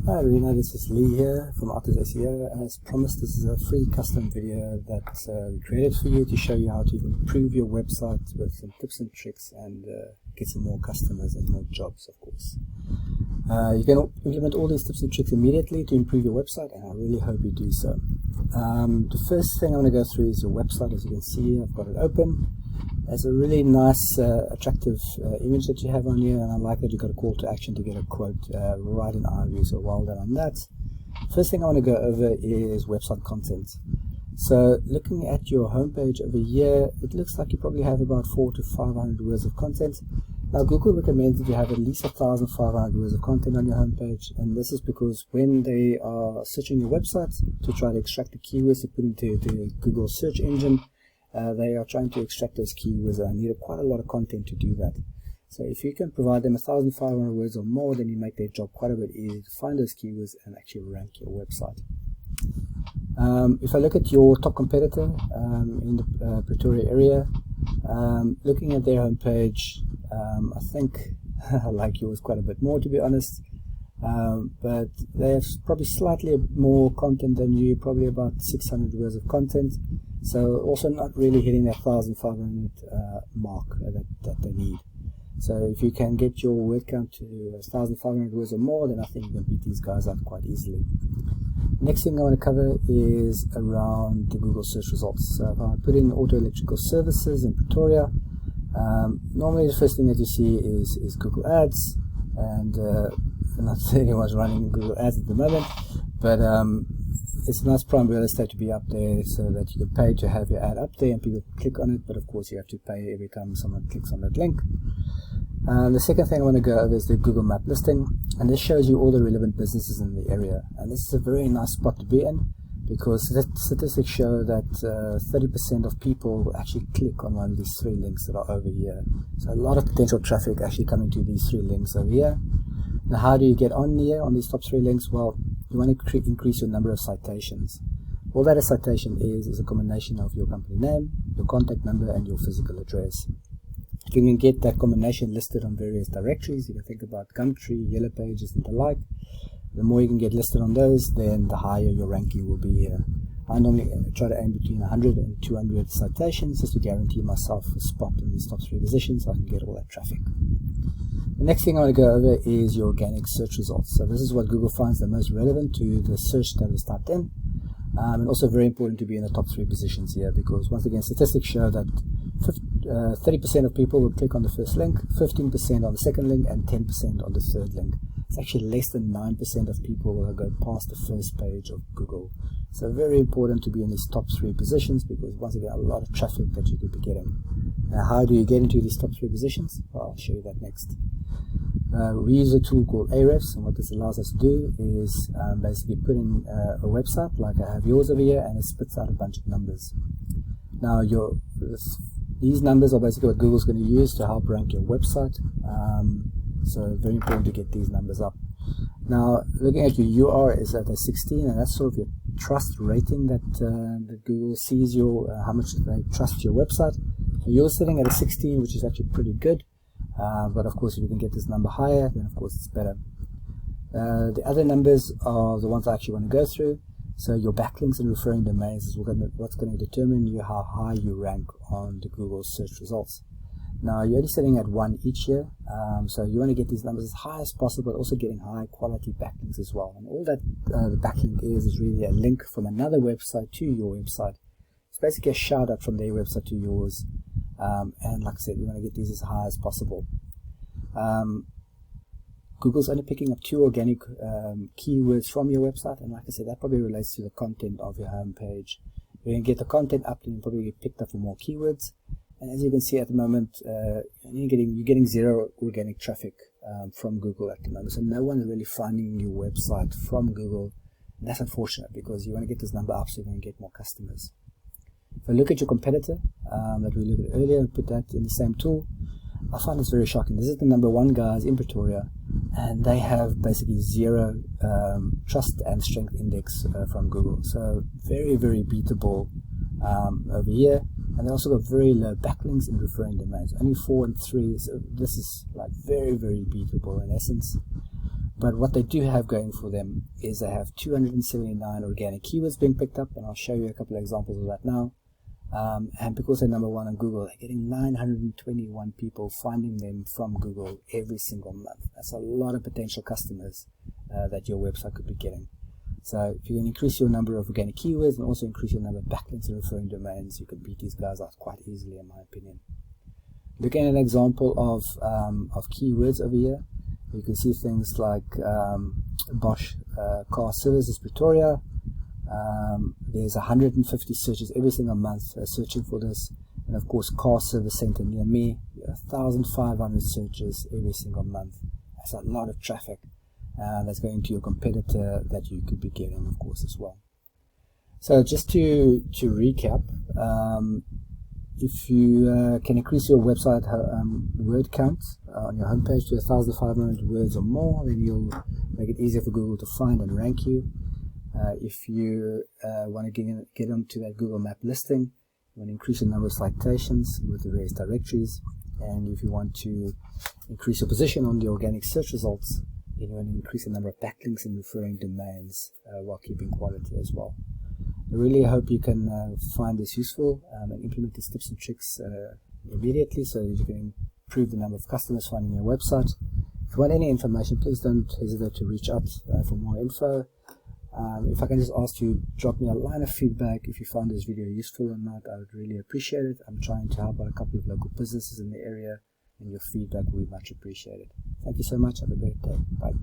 Hi Rena, this is Lee here from Artist SEO. As promised, this is a free custom video that we created for you to show you how to improve your website with some tips and tricks and get some more customers and more jobs, of course. You can implement all these tips and tricks immediately to improve your website, and I really hope you do so. The first thing I want to go through is your website. As you can see, I've got it open. It's a really nice, attractive image that you have on here, and I like that you've got a call to action to get a quote right in our view, so well done on that. First thing I want to go over is website content. So looking at your homepage over here, it looks like you probably have about 400 to 500 words of content. Now Google recommends that you have at least 1,500 words of content on your homepage, and this is because when they are searching your website to try to extract the keywords to put into the Google search engine, they are trying to extract those keywords, and I need quite a lot of content to do that. So if you can provide them 1,500 words or more, then you make their job quite a bit easier to find those keywords and actually rank your website. If I look at your top competitor in the Pretoria area, looking at their homepage, I think I like yours quite a bit more, to be honest. But they have probably slightly more content than you, probably about 600 words of content. So also not really hitting that 1,500 mark that they need. So if you can get your word count to 1,500 words or more, then I think you can beat these guys out quite easily. Next thing I want to cover is around the Google search results. So if I put in auto electrical services in Pretoria, normally the first thing that you see is Google Ads, and not that anyone's running Google Ads at the moment, but it's a nice prime real estate to be up there so that you can pay to have your ad up there and people click on it, but of course you have to pay every time someone clicks on that link. The second thing I want to go over is the Google Map listing, and this shows you all the relevant businesses in the area, and this is a very nice spot to be in because statistics show that 30% of people will actually click on one of these three links that are over here. So a lot of potential traffic actually coming to these three links over here. Now how do you get on here on these top three links? Well, you want to increase your number of citations. All that a citation is a combination of your company name, your contact number, and your physical address. If you can get that combination listed on various directories, you can think about Gumtree, Yellow Pages, and the like. The more you can get listed on those, then the higher your ranking will be here. I normally try to aim between 100 and 200 citations just to guarantee myself a spot in these top three positions so I can get all that traffic. The next thing I want to go over is your organic search results. So this is what Google finds the most relevant to the search that was typed in. And also very important to be in the top three positions here because once again statistics show that 30% of people will click on the first link, 15% on the second link, and 10% on the third link. It's actually less than 9% of people will go past the first page of Google. So very important to be in these top three positions because once again a lot of traffic that you could be getting. Now how do you get into these top three positions? Well, I'll show you that next. We use a tool called Ahrefs, and what this allows us to do is basically put in a website like I have yours over here, and it spits out a bunch of numbers. Now these numbers are basically what Google's going to use to help rank your website, so very important to get these numbers up. Now looking at your UR is at a 16, and that's sort of your trust rating that Google sees how much they trust your website. So you're sitting at a 16, which is actually pretty good. But of course if you can get this number higher, then of course it's better. The other numbers are the ones I actually want to go through. So your backlinks and referring domains is what's going to determine how high you rank on the Google search results. Now you're only sitting at 1 each year, so you want to get these numbers as high as possible, but also getting high quality backlinks as well. And all that the backlink is really a link from another website to your website. It's basically a shout out from their website to yours. And like I said, you want to get these as high as possible. Google's only picking up 2 organic keywords from your website, and like I said, that probably relates to the content of your home page. You can get the content up, then you probably get picked up for more keywords. And as you can see at the moment, you're getting 0 organic traffic from Google at the moment. So no one's really finding your website from Google. And that's unfortunate because you want to get this number up so you can get more customers. If I look at your competitor that we looked at earlier and put that in the same tool, I find this very shocking. This is the number 1 guys in Pretoria, and they have basically 0 trust and strength index from Google. So very, very beatable over here. And they also got very low backlinks and referring domains, only 4 and 3. So this is like very, very beatable in essence. But what they do have going for them is they have 279 organic keywords being picked up, and I'll show you a couple of examples of that now. And because they're number one on Google, they're getting 921 people finding them from Google every single month. That's a lot of potential customers that your website could be getting. So if you can increase your number of organic keywords and also increase your number of backlinks and referring domains, you can beat these guys out quite easily, in my opinion. Looking at an example of keywords over here, you can see things like Bosch Car Services Pretoria. There's 150 searches every single month searching for this, and of course Car Service Center near me, 1,500 searches every single month. That's a lot of traffic that's going to your competitor that you could be getting, of course, as well. So just to recap, if you can increase your website word count on your homepage to 1,500 words or more, then you'll make it easier for Google to find and rank you. If you want to get onto that Google Map listing, you want to increase the number of citations with the various directories, and if you want to increase your position on the organic search results, then you want to increase the number of backlinks and referring domains while keeping quality as well. I really hope you can find this useful and implement these tips and tricks immediately so that you can improve the number of customers finding your website. If you want any information, please don't hesitate to reach out for more info. If I can just ask you, drop me a line of feedback if you found this video useful or not. I would really appreciate it. I'm trying to help out a couple of local businesses in the area, and your feedback will be much appreciated. Thank you so much. Have a great day. Bye.